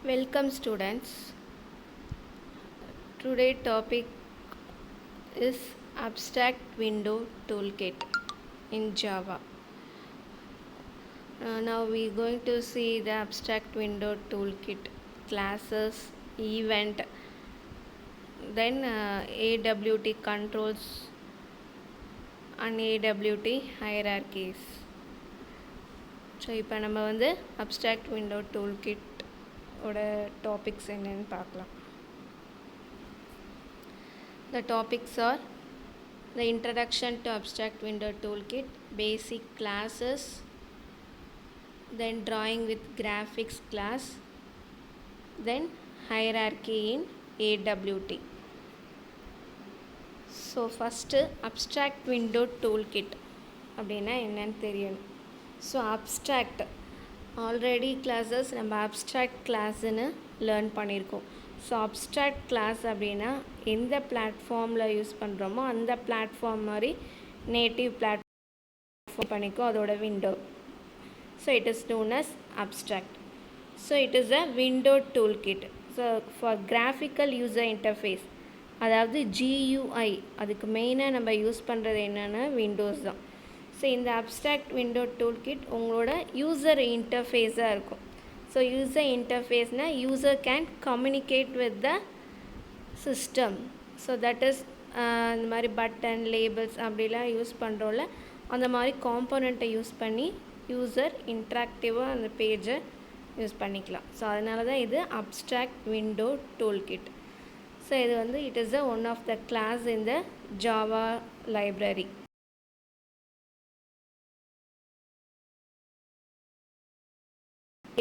Welcome students. Today topic is abstract window toolkit in Java. Now we are going to see the abstract window toolkit classes, event, then AWT controls and AWT hierarchies. So இப்போ நம்ம வந்து abstract window toolkit ஓட topics என்னன்னு பார்க்கலாம். The topics are the introduction to abstract window toolkit, basic classes, then drawing with graphics class, then hierarchy in AWT. So first abstract window toolkit அப்படின்னா என்னன்னு தெரியணும். So abstract already classes நம்ம abstract கிளாஸ்ன்னு learn பண்ணியிருக்கோம். So abstract class அப்படின்னா எந்த பிளாட்ஃபார்மில் use பண்ணுறோமோ அந்த பிளாட்ஃபார்ம் மாதிரி நேட்டிவ் பிளாட்ஃபார்ம் பண்ணிக்கோ அதோட window. So it is known as abstract. So it is a window tool kit. So for graphical user interface, அதாவது GUI, அதுக்கு மெயினாக நம்ம யூஸ் பண்ணுறது என்னென்னா விண்டோஸ் தான். ஸோ இந்த அப்ஸ்ட்ராக்ட் விண்டோ டூல் கிட் உங்களோட யூசர் இன்டர்ஃபேஸாக இருக்கும். ஸோ யூசர் இன்டர்ஃபேஸ்னால் user can communicate with the system. So that is இந்த மாதிரி பட்டன் லேபிள்ஸ் அப்படிலாம் யூஸ் பண்ணுறோம்ல, அந்த மாதிரி காம்போனண்ட்டை யூஸ் பண்ணி யூசர் இன்ட்ராக்டிவாக அந்த பேஜை யூஸ் பண்ணிக்கலாம். ஸோ அதனால தான் இது abstract window tool kit. So இது வந்து it is one of the class in the Java library.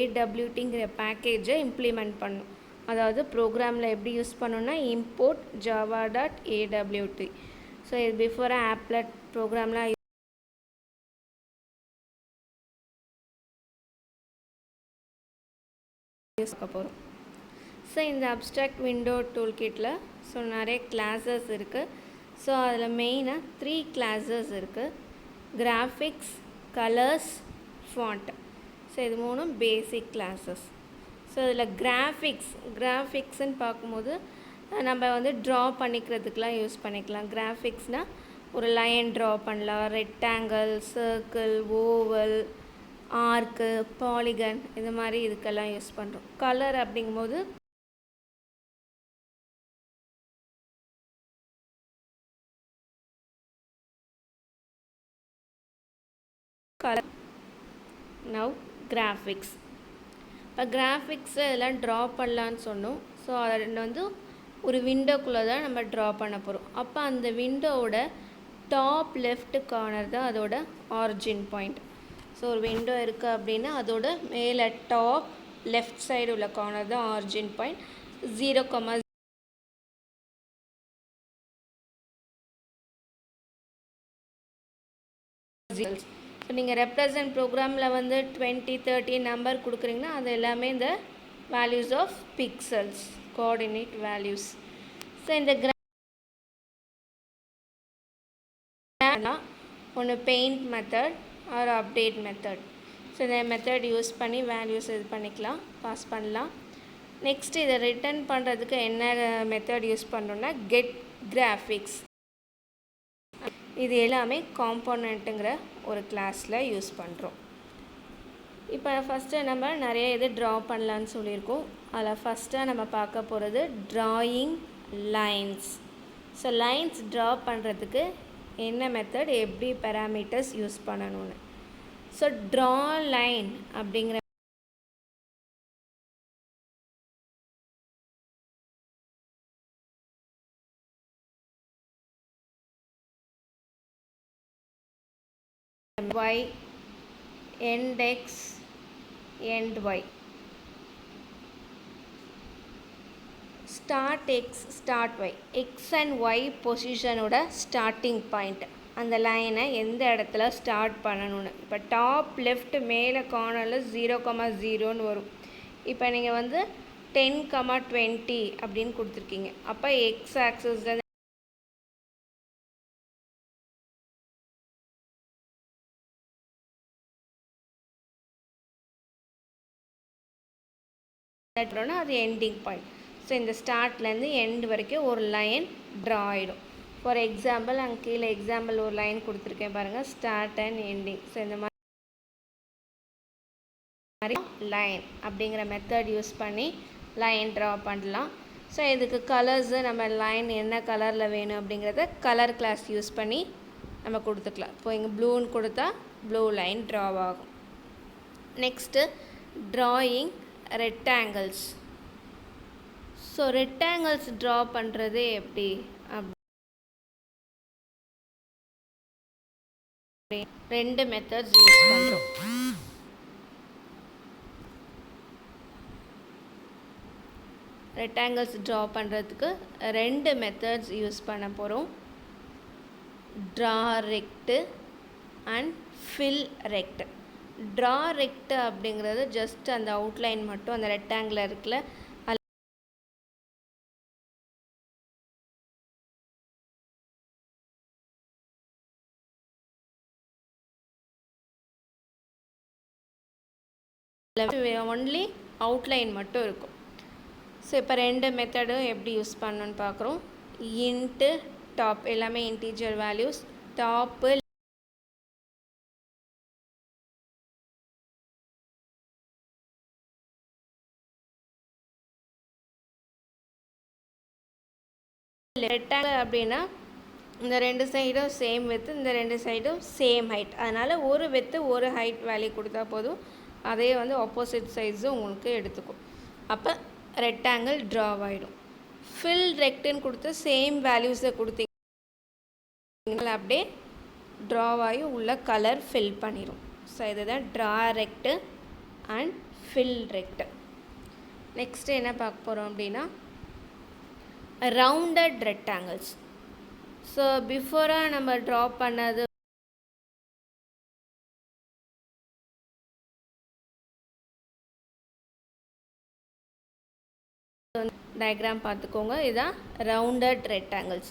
AWTங்கிற பேக்கேஜை இம்ப்ளிமெண்ட் பண்ணும். அதாவது ப்ரோக்ராமில் எப்படி யூஸ் பண்ணணும்னா import java.awt. ஸோ இது பிஃபோர் ஆப்லெட் ப்ரோக்ராம்லாம் யூஸ் பண்ண போகிறோம். ஸோ இந்த அப்ஸ்ட்ராக்ட் விண்டோ டூல் கிட்டில் ஸோ நிறைய கிளாஸஸ் இருக்குது. ஸோ அதில் மெயினாக 3 கிளாஸஸ் இருக்குது: கிராஃபிக்ஸ், கலர்ஸ், ஃபாண்ட். ஸோ இது மூணும் பேசிக் கிளாஸஸ். ஸோ இதில் கிராஃபிக்ஸ்ன்னு பார்க்கும்போது நம்ம வந்து ட்ரா பண்ணிக்கிறதுக்கெலாம் யூஸ் பண்ணிக்கலாம். கிராஃபிக்ஸ்னால் ஒரு லைன் ட்ரா பண்ணலாம், ரெக்டாங்கிள், சர்க்கிள், ஓவல், ஆர்க்கு, பாலிகன், இது மாதிரி இதுக்கெல்லாம் யூஸ் பண்ணுறோம். கலர் அப்படிங்கும்போது கலர். Now graphics. இப்போ கிராஃபிக்ஸை இதெல்லாம் ட்ரா பண்ணலான்னு சொன்னோம். ஸோ அதை வந்து ஒரு விண்டோக்குள்ளே தான் நம்ம ட்ரா பண்ண போகிறோம். அப்போ அந்த விண்டோவோட டாப் லெஃப்ட் கார்னர் தான் அதோட ஆரிஜின் பாயிண்ட். ஸோ ஒரு விண்டோ இருக்குது அப்படின்னா அதோட மேலே டாப் லெஃப்ட் சைடு உள்ள கார்னர் தான் ஆரிஜின் பாயிண்ட். 0, ஸோ நீங்கள் ரெப்ரசன்ட் ப்ரோக்ராமில் வந்து 20, 30 நம்பர் கொடுக்குறீங்கன்னா அது எல்லாமே இந்த values of pixels, coordinate values. So இந்த ஒன்று paint method or update method. So இந்த மெத்தட் யூஸ் பண்ணி வேல்யூஸ் இது பண்ணிக்கலாம், பாஸ் பண்ணலாம். நெக்ஸ்ட் இதை ரிட்டர்ன் பண்ணுறதுக்கு என்ன மெத்தட் யூஸ் பண்ணோன்னா கெட் கிராஃபிக்ஸ். இது எல்லாமே காம்போனண்ட்டுங்கிற ஒரு கிளாஸில் யூஸ் பண்ணுறோம். இப்போ ஃபஸ்ட்டு நம்ம நிறைய இது ட்ரா பண்ணலான்னு சொல்லியிருக்கோம். அதில் ஃபஸ்ட்டாக நம்ம பார்க்க போகிறது drawing lines. So lines draw பண்ணுறதுக்கு என்ன மெத்தட், எப்படி பேராமீட்டர்ஸ் யூஸ் பண்ணணும்னு. ஸோ ட்ரா லைன் அப்படிங்கிற y, end x, end y, start x, start y, x and y பொசிஷனோட ஸ்டார்டிங் பாயிண்ட், அந்த லைனை எந்த இடத்துல ஸ்டார்ட் பண்ணணும்னு. இப்போ டாப் லெஃப்ட் மேலே கார்னரில் 0,0ன்னு வரும். இப்போ நீங்கள் வந்து 10,20 அப்படின்னு கொடுத்துருக்கீங்க. அப்போ எக்ஸ் ஆக்சஸ் அது எண்டிங் பாயிண்ட். ஸோ இந்த ஸ்டார்ட்லேருந்து எண்ட் வரைக்கும் ஒரு லைன் ட்ரா ஆகிடும். ஃபார் எக்ஸாம்பிள் அங்கே கீழே எக்ஸாம்பிள் ஒரு லைன் கொடுத்துருக்கேன் பாருங்கள், ஸ்டார்ட் அண்ட் எண்டிங். ஸோ இந்த மாதிரி லைன் அப்படிங்கிற மெத்தட் யூஸ் பண்ணி லைன் ட்ரா பண்ணலாம். ஸோ இதுக்கு கலர்ஸு நம்ம லைன் என்ன கலரில் வேணும் அப்படிங்கிறத கலர் கிளாஸ் யூஸ் பண்ணி நம்ம கொடுத்துக்கலாம். இப்போ இங்கே ப்ளூன்னு கொடுத்தா ப்ளூ லைன் ட்ரா ஆகும். Next drawing rectangles. So rectangles draw பண்ணுறது எப்படி ரெண்டு மெத்தட்ஸ் யூஸ் பண்ணுறோம். ரெக்டாங்கிள்ஸ் ட்ரா பண்ணுறதுக்கு ரெண்டு மெத்தட்ஸ் யூஸ் பண்ண போகிறோம். Draw rect and fill rect. Draw rect அப்படிங்கிறது ஜஸ்ட் அந்த அவுட்லைன் மட்டும் அந்த ரெக்டாங்கில் இருக்குல்ல ஒன்லி அவுட்லைன் மட்டும் இருக்கும். ஸோ இப்போ ரெண்டு மெத்தடும் எப்படி யூஸ் பண்ணணுன்னு பார்க்குறோம். இன்ட்டு டாப் எல்லாமே இன்டீஜர் வேல்யூஸ். டாப்பு ரெக்டாங்கிள் அப்படின்னா இந்த ரெண்டு சைடும் சேம் வித்து, இந்த ரெண்டு சைடும் சேம் ஹைட். அதனால் ஒரு வித்து ஒரு ஹைட் வேல்யூ கொடுத்தா போதும், அதே வந்து ஆப்போசிட் சைட்ஸும் உங்களுக்கு எடுத்துக்கும். அப்போ ரெக்டாங்கிள் ட்ரா ஆகிடும். ஃபில் ரெக்டுன்னு கொடுத்து சேம் வேல்யூஸை கொடுத்தீங்க அப்படியே ட்ரா ஆகி உள்ள கலர் ஃபில் பண்ணிடும். ஸோ இதுதான் ட்ரா ரெக்டு அண்ட் ஃபில் ரெக்டு. நெக்ஸ்ட்டு என்ன பார்க்க போகிறோம் அப்படின்னா ரவுண்டட் ரெக்டாங்கிள்ஸ். ஸோ பிஃபோராக நம்ம ட்ரா பண்ணது டயக்ராம் பார்த்துக்கோங்க. இதுதான் ரவுண்டட் ரெக்டாங்கிள்ஸ்.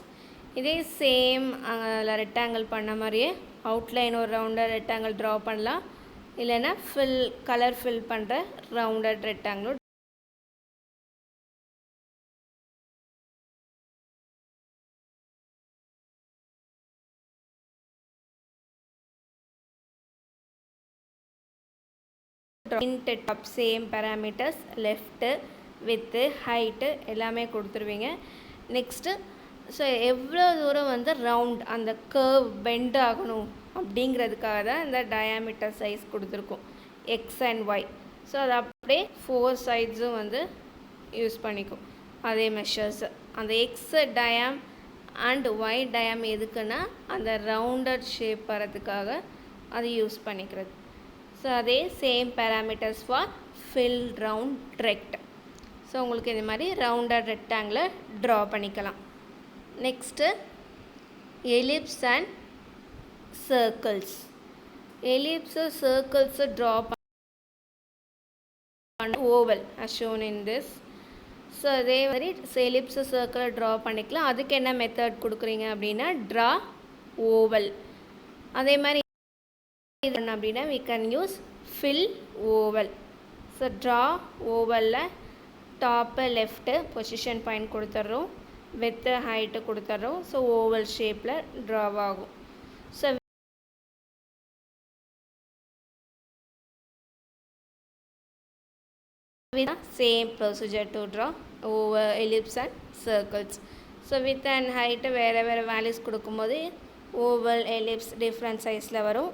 இதே சேம் அதில் ரெக்டாங்கிள் பண்ண மாதிரியே அவுட்லைன் ஒரு ரவுண்டட் ரெக்டாங்கிள் ட்ரா பண்ணலாம், இல்லைன்னா கலர் ஃபில் பண்ணுற rounded rectangle. Int top same parameters, left width height எல்லாமே கொடுத்துருவீங்க. நெக்ஸ்ட்டு ஸோ எவ்வளோ தூரம் வந்து ரவுண்ட் அந்த கர்வ் பெண்ட் ஆகணும் அப்படிங்கிறதுக்காக தான் இந்த டயாமீட்டர் சைஸ் கொடுத்துருக்கோம், எக்ஸ் அண்ட் ஒய். ஸோ அது அப்படியே 4 சைட்ஸும் வந்து யூஸ் பண்ணிக்கும் அதே மெஷர்ஸு. அந்த எக்ஸ் டயாம் அண்ட் ஒய் டயாம் எதுக்குன்னா அந்த ரவுண்டட் ஷேப் வரதுக்காக அது யூஸ் பண்ணிக்கிறது. ஸோ அதே same parameters for fill round rect. So உங்களுக்கு இந்த மாதிரி ரவுண்டட் ரெக்டாங்கிளை ட்ரா பண்ணிக்கலாம். Next ellipse and circles. Ellipse circles draw பண்ண oval as shown in this. So அதே மாதிரி எலிப்ஸு சர்க்கிளை ட்ரா பண்ணிக்கலாம். அதுக்கு என்ன மெத்தட் கொடுக்குறீங்க அப்படின்னா ட்ரா ஓவல். அதே மாதிரி அப்படின்னா we can use fill oval. So draw ஓவலில் டாப்பு லெஃப்ட்டு பொசிஷன் பாயிண்ட் கொடுத்துட்றோம், வித்து ஹைட்டு கொடுத்துட்றோம். ஸோ ஓவல் ஷேப்பில் ட்ரா ஆகும். So same procedure to draw over ellipse and circles. So width and height வேறு வேறு வேல்யூஸ் கொடுக்கும்போது ஓவல் எலிப்ஸ் டிஃப்ரெண்ட் சைஸில் வரும்.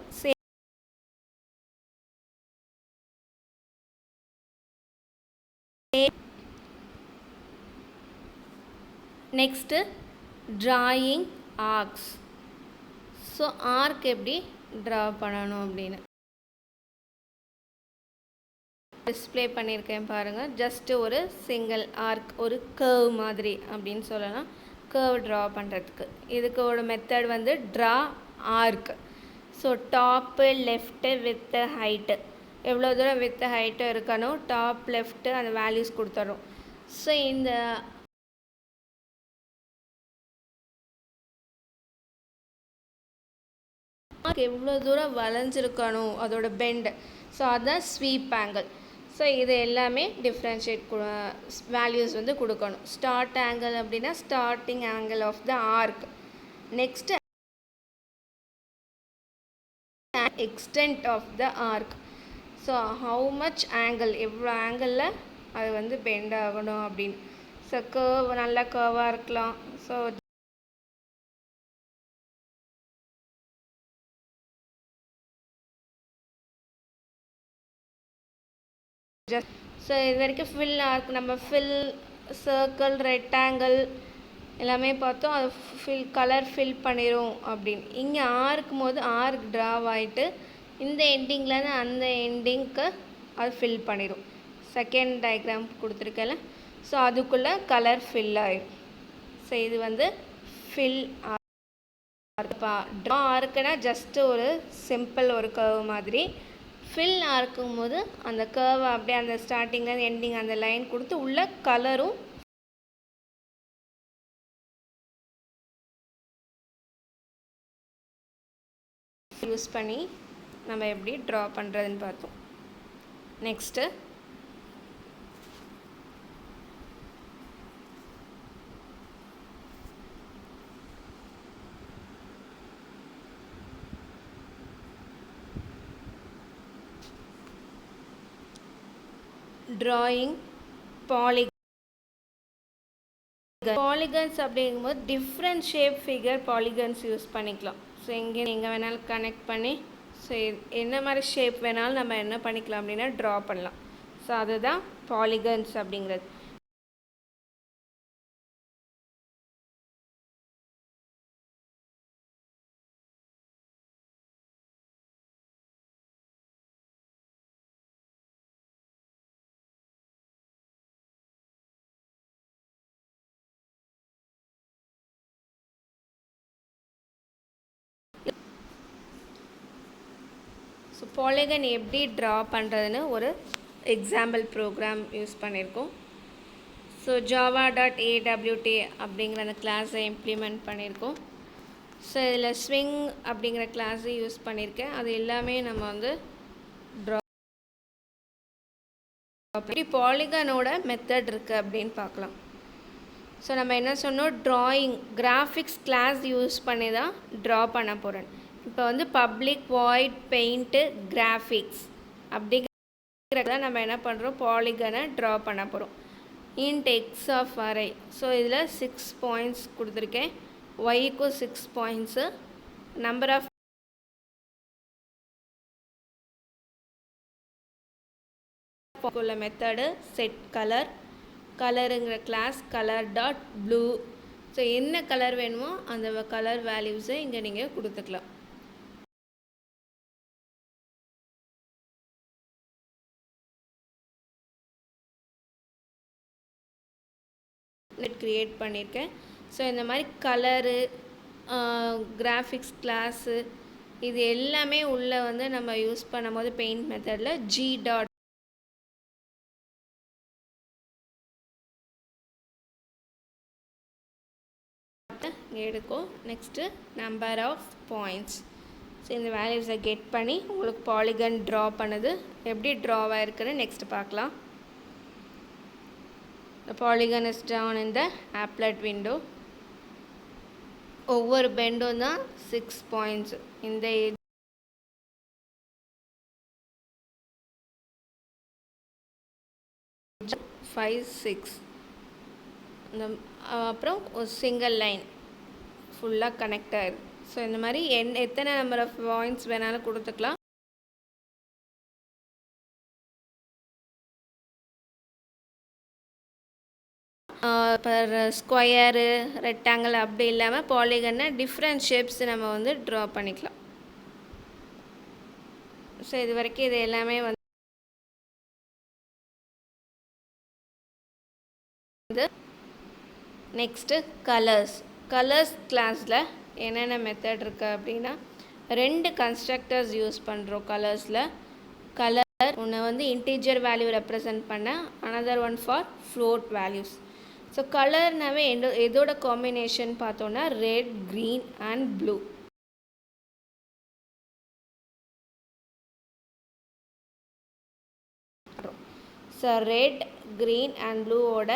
Next drawing arcs. So arc எப்படி ட்ரா பண்ணணும் அப்படின்னு டிஸ்பிளே பண்ணியிருக்கேன் பாருங்கள். ஜஸ்ட்டு ஒரு சிங்கிள் ஆர்க், ஒரு கர்வ் மாதிரி அப்படின்னு சொல்லலாம், கர்வ் ட்ரா பண்ணுறதுக்கு. இதுக்கு ஒரு மெத்தட் வந்து draw arc. So top left width height, எவ்வளோ தூரம் வித்து ஹைட்டு இருக்கணும், டாப் லெஃப்ட்டு அந்த வேல்யூஸ் கொடுத்துட்றோம். ஸோ இந்த எவ்வளோ தூரம் வளைஞ்சிருக்கணும் அதோட பெண்டு, ஸோ அதுதான் ஸ்வீப் ஆங்கிள். ஸோ இது எல்லாமே டிஃப்ரென்ஷியேட் வேல்யூஸ் வந்து கொடுக்கணும். ஸ்டார்ட் ஆங்கிள் அப்படின்னா starting angle of the arc. Next extent of the arc. So how much angle, எவ்வளோ ஆங்கிளில் அது வந்து பெண்ட் ஆகணும் அப்படின்னு. ஸோ கர்வ் நல்லா கர்வாக இருக்கலாம். ஸோ ஸோ இது வரைக்கும் ஃபில் ஆர்க், நம்ம ஃபில், சர்க்கிள், ரெக்டாங்கிள் எல்லாமே பார்த்தோம். அது கலர் ஃபில் பண்ணிடும் அப்படின்னு. இங்கே ஆர்க்கும் போது ஆர்க் ட்ராவ் ஆகிட்டு இந்த எண்டிங்லேருந்து அந்த எண்டிங்க்கு அது ஃபில் பண்ணிடும். செகண்ட் டயக்ராம் கொடுத்துருக்கல, ஸோ அதுக்குள்ளே கலர் ஃபில் ஆகிடும். ஸோ இது வந்து ஃபில் ஆர்க்ப்பா. ட்ரா ஆர்க்குனா ஜஸ்ட்டு ஒரு சிம்பிள் ஒரு கர்வ் மாதிரி. ஃபில் ஆர்க்கும் போது அந்த கர்வை அப்படியே அந்த ஸ்டார்டிங்லேருந்து எண்டிங் அந்த லைன் கொடுத்து உள்ள கலரும் யூஸ் பண்ணி நம்ம எப்படி ட்ரா பண்ணுறதுன்னு பார்த்தோம். நெக்ஸ்ட்டு ட்ராயிங் பாலிகன்ஸ் அப்படிங்கும்போது different shape figure polygons use பண்ணிக்கலாம். ஸோ எங்கே வேணாலும் கனெக்ட் பண்ணி ஸோ என்ன மாதிரி ஷேப் வேணாலும் நம்ம என்ன பண்ணிக்கலாம் அப்படின்னா ட்ரா பண்ணலாம். ஸோ அதுதான் பாலிகன்ஸ் அப்படிங்கிறது. ஸோ பாலிகன் எப்படி ட்ரா பண்ணுறதுன்னு ஒரு எக்ஸாம்பிள் ப்ரோக்ராம் யூஸ் பண்ணியிருக்கோம். ஸோ java.awt அப்படிங்கிற அந்த கிளாஸை இம்ப்ளிமெண்ட் பண்ணியிருக்கோம். ஸோ இதில் ஸ்விங் அப்படிங்கிற கிளாஸை யூஸ் பண்ணியிருக்கேன். அது எல்லாமே நம்ம வந்து ட்ரா எப்படி பாலிகனோட மெத்தட் இருக்குது அப்படின்னு பார்க்கலாம். ஸோ நம்ம என்ன சொன்னோம், ட்ராயிங் கிராஃபிக்ஸ் கிளாஸ் யூஸ் பண்ணி தான் ட்ரா பண்ண போகிறேன். இப்போ வந்து பப்ளிக் வாய்ட் பெயிண்ட்டு கிராஃபிக்ஸ் அப்படிங்கிறத நம்ம என்ன பண்ணுறோம், பாலிகனை ட்ரா பண்ண போகிறோம். Int x of array. So இதில் 6 பாயிண்ட்ஸ் கொடுத்துருக்கேன். ஒய்க்கும் 6 பாயிண்ட்ஸு. நம்பர் ஆஃப் உள்ள மெத்தடு செட் கலர், கலருங்கிற class colour dot blue. So என்ன கலர் வேணுமோ அந்த கலர் வேல்யூஸை இங்கே நீங்கள் கொடுத்துக்கலாம். க்ரியேட் பண்ணியிருக்கேன். ஸோ இந்த மாதிரி கலரு, கிராஃபிக்ஸ் கிளாஸு இது எல்லாமே உள்ளே வந்து நம்ம யூஸ் பண்ணும்போது பெயிண்ட் மெத்தடில் ஜி டாட் எடுக்கும். Next number of points. So இந்த வேல்யூஸை கெட் பண்ணி உங்களுக்கு பாலிகன் ட்ரா பண்ணுது. எப்படி ட்ராவாக இருக்குன்னு நெக்ஸ்ட் பார்க்கலாம். The polygon is drawn in the applet window. ஒவ்வொரு பெண்டும் தான் 6 பாயிண்ட்ஸ். இந்த 5 6 இந்த அப்புறம் ஒரு சிங்கிள் லைன் ஃபுல்லாக கனெக்ட் ஆகிடுது. ஸோ இந்த மாதிரி எத்தனை நம்பர் ஆஃப் பாயிண்ட்ஸ் வேணாலும் கொடுத்துக்கலாம். பர் ஸ்கொயரு, ரெக்டாங்கிள் அப்படி இல்லாமல் பாலிகன்னா டிஃப்ரெண்ட் ஷேப்ஸ் நம்ம வந்து ட்ரா பண்ணிக்கலாம். ஸோ இது வரைக்கும் இது எல்லாமே வந்து நெக்ஸ்ட்டு கலர்ஸ் கிளாஸில் என்னென்ன மெத்தட் இருக்குது அப்படின்னா 2 கன்ஸ்ட்ரக்டர்ஸ் யூஸ் பண்ணுறோம் கலர்ஸில். கலர் ஒன்று வந்து இன்டீஜர் வேல்யூ ரெப்ரசன்ட் பண்ண, another one for float values. So கலர்னாவே எதோட காம்பினேஷன் பார்த்தோன்னா red, green and blue. So red green and ப்ளூவோட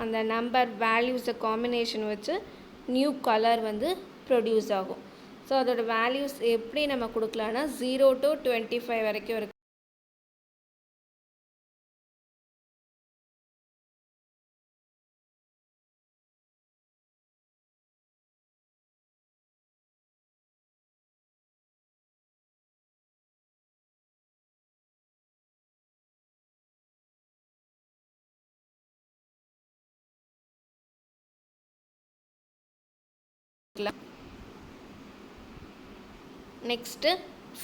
அந்த நம்பர் வேல்யூஸை காம்பினேஷன் வச்சு நியூ கலர் வந்து ப்ரொடியூஸ் ஆகும். ஸோ அதோட வேல்யூஸ் எப்படி நம்ம கொடுக்கலான்னா 0 to 25 வரைக்கும் இருக்கு. நெக்ஸ்ட்டு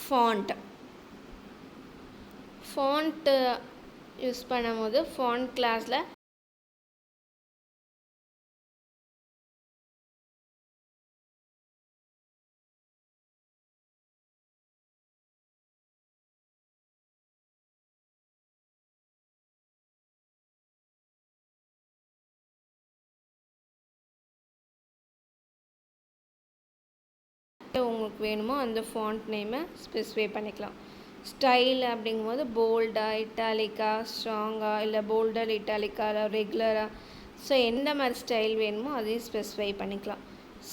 ஃபாண்ட் யூஸ் பண்ணும்போது ஃபாண்ட் கிளாஸில் உங்களுக்கு வேணுமோ அந்த ஃபாண்ட் நேமை ஸ்பெசிஃபை பண்ணிக்கலாம். ஸ்டைல் அப்படிங்கும்போது போல்டாக, இட்டாலிக்கா, ஸ்ட்ராங்காக, இல்லை போல்டர், இட்டாலிக்கா, இல்லை ரெகுலராக, ஸோ எந்த மாதிரி ஸ்டைல் வேணுமோ அதையும் ஸ்பெசிஃபை பண்ணிக்கலாம்.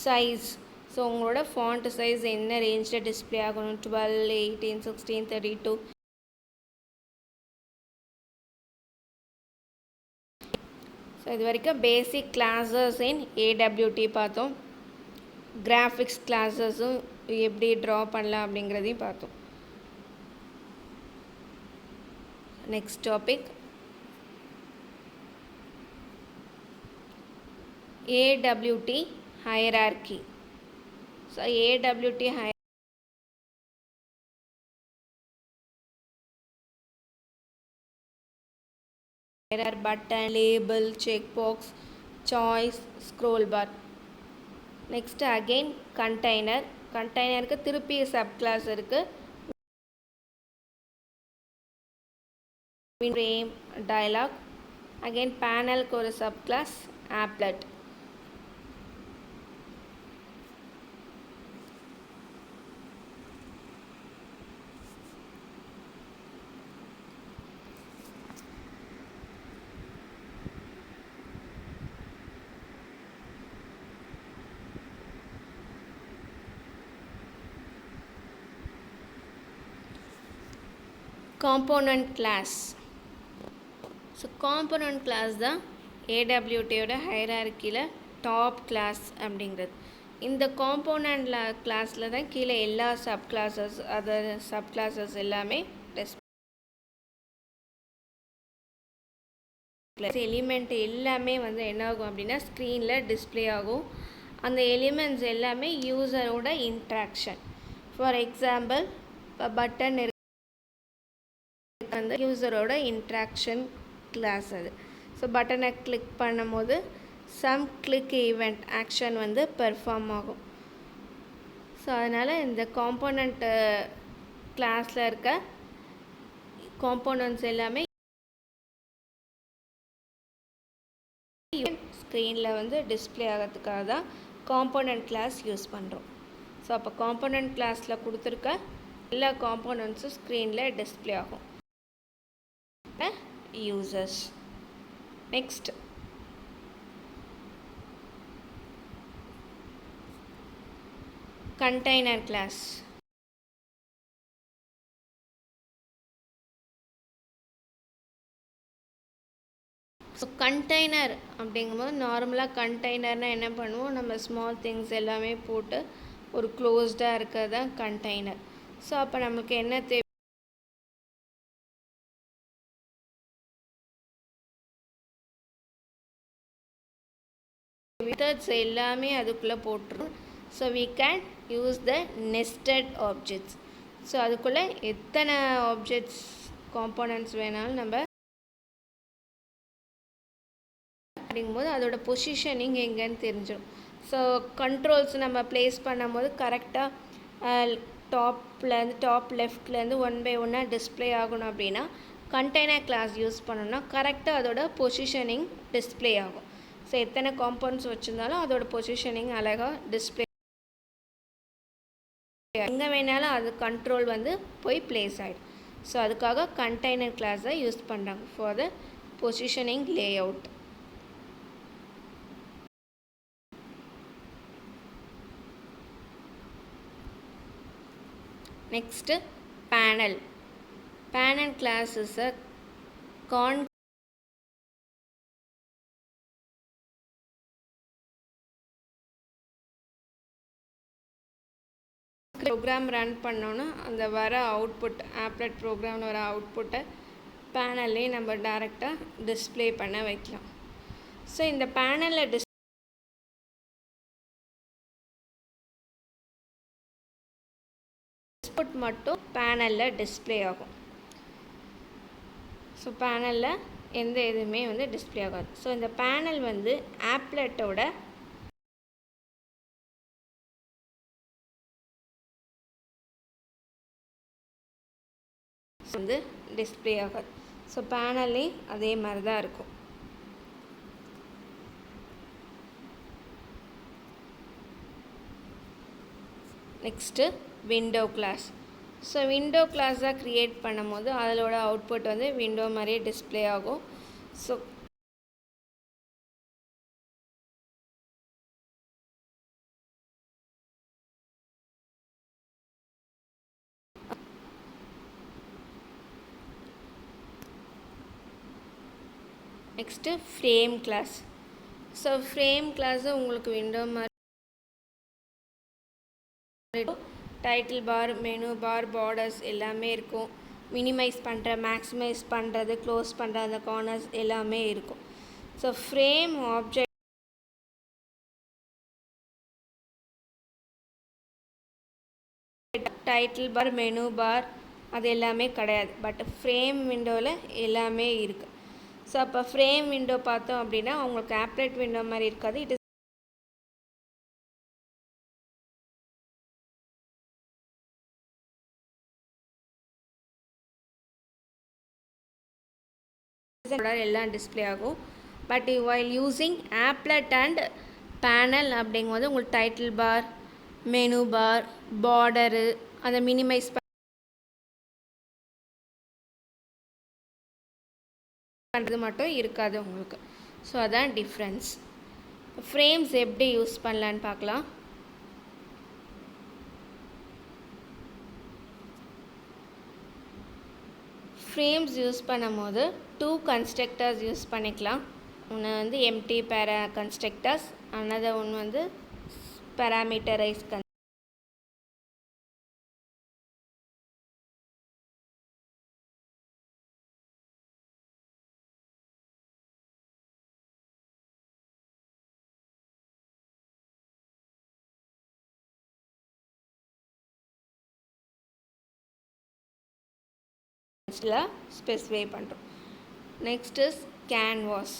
சைஸ், ஸோ உங்களோட ஃபாண்ட் சைஸ் என்ன ரேஞ்சில் டிஸ்பிளே ஆகணும், 12, 18, 16, 32. ஸோ இது வரைக்கும் பேசிக் கிளாஸஸ் இன் AWT பார்த்தோம். கிராஃபிக்ஸ் கிளாஸஸும் எப்படி ட்ரா பண்ணலாம் அப்படிங்கிறதையும் பார்த்தோம். Next topic AWT hierarchy. So AWT button, label, checkbox, choice, scroll bar. Next again கண்டெய்னருக்கு திருப்பி சப் கிளாஸ் இருக்குது. ஃப்ரேம், டயலாக், அகெயின் பேனலுக்கு ஒரு sub class applet. Component class. So component class தான் AWTயோட ஹைரார்க்கியில் டாப் கிளாஸ் அப்படிங்கிறது. இந்த காம்போனன்ட் கிளாஸில் தான் கீழே எல்லா சப் கிளாஸஸ் எல்லாமே எலிமெண்ட் எல்லாமே வந்து என்ன ஆகும் அப்படின்னா ஸ்க்ரீனில் டிஸ்பிளே ஆகும். அந்த எலிமெண்ட்ஸ் எல்லாமே யூசரோட இன்ட்ராக்ஷன். ஃபார் எக்ஸாம்பிள் இப்போ பட்டன் அந்த யூசரோட இன்ட்ராக்ஷன் கிளாஸ் அது. ஸோ பட்டனை கிளிக் பண்ணும்போது சம் கிளிக் ஈவெண்ட் ஆக்ஷன் வந்து பெர்ஃபார்ம் ஆகும். ஸோ அதனால் இந்த காம்போனண்ட்டு கிளாஸில் இருக்க காம்போனன்ட்ஸ் எல்லாமே ஸ்க்ரீனில் வந்து டிஸ்பிளே ஆகிறதுக்காக தான் காம்போனன்ட் கிளாஸ் யூஸ் பண்ணுறோம். ஸோ அப்போ காம்போனன்ட் கிளாஸில் கொடுத்துருக்க எல்லா காம்போனன்ட்ஸும் ஸ்க்ரீனில் டிஸ்பிளே ஆகும். users. Next, container class. So container அப்படிங்கும்போது நார்மலாக கண்டெய்னர்னால் என்ன பண்ணுவோம், நம்ம ஸ்மால் திங்ஸ் எல்லாமே போட்டு ஒரு க்ளோஸ்டாக இருக்கிறது தான் கண்டெய்னர். ஸோ அப்போ நமக்கு என்ன தேவை, மெத்தட்ஸ் எல்லாமே அதுக்குள்ளே போட்டுரும். So we can use the nested objects. So அதுக்குள்ளே எத்தனை ஆப்ஜெக்ட்ஸ் காம்போனன்ட்ஸ் வேணாலும் நம்ம அப்படிங்கும்போது அதோட பொசிஷனிங் எங்கேன்னு தெரிஞ்சிடும். ஸோ கண்ட்ரோல்ஸ் நம்ம ப்ளேஸ் பண்ணும்போது கரெக்டாக டாப் லெஃப்ட்லேருந்து 1 by 1 டிஸ்பிளே ஆகணும். அப்படின்னா கண்டெய்னர் கிளாஸ் யூஸ் பண்ணோம்னா கரெக்டாக அதோட பொசிஷனிங் டிஸ்பிளே ஆகும். ஸோ எத்தனை காம்பவுண்ட்ஸ் வச்சுருந்தாலும் அதோட பொசிஷனிங் அழகாக டிஸ்பிளே, எங்கே வேணாலும் அது கண்ட்ரோல் வந்து போய் ப்ளேஸ் ஆகிடும். ஸோ அதுக்காக கண்டெய்னர் கிளாஸை யூஸ் பண்ணுறாங்க for the positioning layout. Next, panel. Panel class is a program run பண்ணோன்னா அந்த வர அவுட்புட் ஆப்லெட் ப்ரோக்ராமில் வர அவுட்புட்டை பேனல்லே நம்ம டைரெக்டாக டிஸ்பிளே பண்ண வைக்கலாம். ஸோ இந்த பேனலில் அவுட்புட் மட்டும் பேனலில் டிஸ்பிளே ஆகும். ஸோ பேனலில் எந்த இதுவுமே வந்து டிஸ்பிளே ஆகாது. ஸோ இந்த பேனல் வந்து ஆப்லெட்டோட வந்து டிஸ்பிளே ஆகாது. ஸோ பேனல்லே அதே மாதிரி தான் இருக்கும். Next window class. So window கிளாஸாக க்ரியேட் பண்ணும் போது அதோட அவுட்புட் வந்து விண்டோ மாதிரியே டிஸ்பிளே ஆகும். So next frame class. So frame class உங்களுக்கு விண்டோ மாதிரி title bar, menu bar, borders எல்லாமே இருக்கும். மினிமைஸ் பண்ணுற, மேக்ஸிமைஸ் பண்ணுறது, க்ளோஸ் பண்ணுற அந்த கார்னர்ஸ் எல்லாமே இருக்கும். So frame object title bar, menu பார் அது எல்லாமே கிடையாது. பட் ஃப்ரேம் விண்டோவில் எல்லாமே இருக்குது. ஸோ அப்போ ஃப்ரேம் விண்டோ பார்த்தோம் அப்படின்னா உங்களுக்கு ஆப்லெட் விண்டோ மாதிரி இருக்காது. இட் எல்லாம் டிஸ்பிளே ஆகும். But while using applet and panel அப்படிங்கும்போது உங்களுக்கு டைட்டில் பார், மெனு பார், பார்டரு அதை மினிமைஸ் பண்ணுறது மட்டும் இருக்காது உங்களுக்கு. ஸோ அதான் டிஃப்ரென்ஸ். ஃப்ரேம்ஸ் எப்படி யூஸ் பண்ணலான்னு பார்க்கலாம். ஃப்ரேம்ஸ் யூஸ் பண்ணும் போது 2 கன்ஸ்ட்ரக்டர்ஸ் யூஸ் பண்ணிக்கலாம். ஒன்று வந்து எம்டி கன்ஸ்ட்ரக்டர்ஸ், அனதர் ஒன்று வந்து பேராமீட்டரைஸ் ஸ்பெசிஃபை பண்ணுறோம். Next is canvas.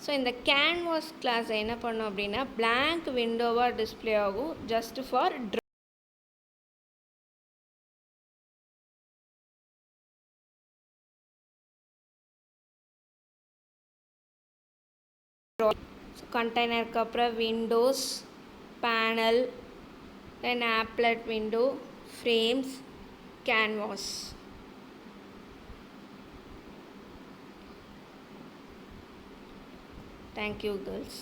ஸோ இந்த கேன்வாஸ் கிளாஸ் என்ன பண்ணோம் அப்படின்னா பிளாங்க் விண்டோவாக டிஸ்பிளே ஆகும். ஜஸ்ட் ஃபார் கண்டெய்னருக்கு அப்புறம் Windows, panel, then applet window, frames, canvas. Thank you, girls.